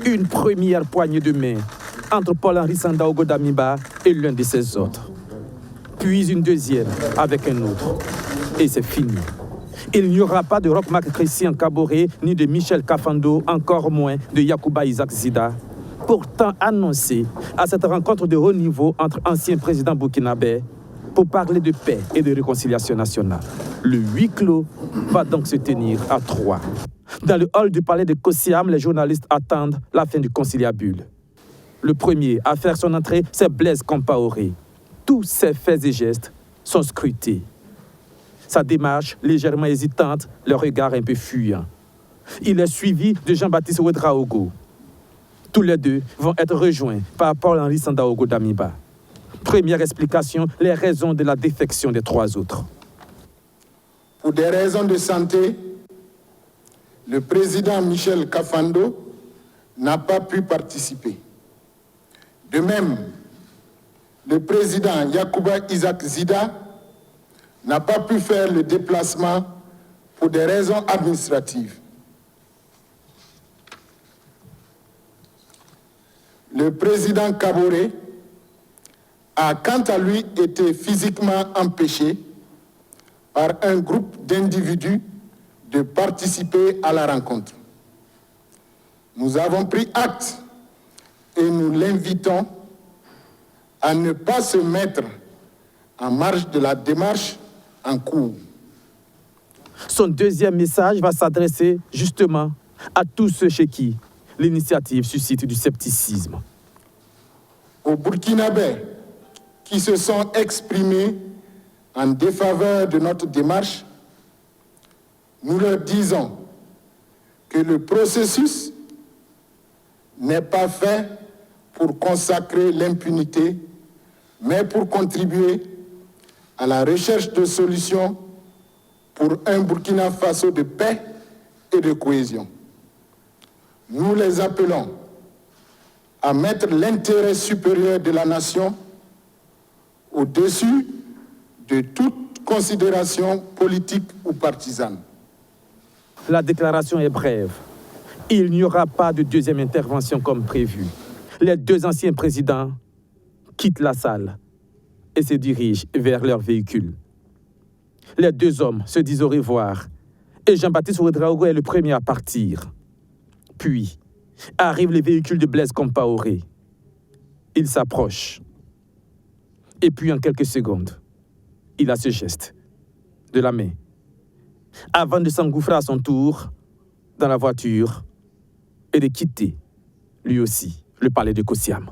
Une première poignée de main entre Paul-Henri Sandaogo Damiba et l'un de ses autres. Puis une deuxième avec un autre. Et c'est fini. Il n'y aura pas de Roch-Marc Christian Kaboré, ni de Michel Kafando, encore moins de Yacouba Isaac Zida, pourtant annoncé à cette rencontre de haut niveau entre anciens présidents burkinabés pour parler de paix et de réconciliation nationale. Le huis clos va donc se tenir à 3. Dans le hall du palais de Kosiam, les journalistes attendent la fin du conciliabule. Le premier à faire son entrée, c'est Blaise Compaoré. Tous ses faits et gestes sont scrutés. Sa démarche légèrement hésitante, le regard un peu fuyant. Il est suivi de Jean-Baptiste Ouedraogo. Tous les deux vont être rejoints par Paul-Henri Sandaogo Damiba. Première explication, les raisons de la défection des 3 autres. Pour des raisons de santé, le président Michel Kafando n'a pas pu participer. De même, le président Yacouba Isaac Zida n'a pas pu faire le déplacement pour des raisons administratives. Le président Kaboré a quant à lui été physiquement empêché par un groupe d'individus de participer à la rencontre. Nous avons pris acte et nous l'invitons à ne pas se mettre en marge de la démarche en cours. Son deuxième message va s'adresser justement à tous ceux chez qui l'initiative suscite du scepticisme. Aux Burkinabés qui se sont exprimés en défaveur de notre démarche, nous leur disons que le processus n'est pas fait pour consacrer l'impunité, mais pour contribuer à la recherche de solutions pour un Burkina Faso de paix et de cohésion. Nous les appelons à mettre l'intérêt supérieur de la nation au-dessus de toute considération politique ou partisane. La déclaration est brève. Il n'y aura pas de deuxième intervention comme prévu. Les 2 anciens présidents quittent la salle et se dirigent vers leur véhicule. Les 2 hommes se disent au revoir et Jean-Baptiste Ouedraogo est le premier à partir. Puis arrive le véhicule de Blaise Compaoré. Il s'approche. Et puis en quelques secondes, il a ce geste de la main avant de s'engouffrer à son tour dans la voiture et de quitter, lui aussi, le palais de Kosiam.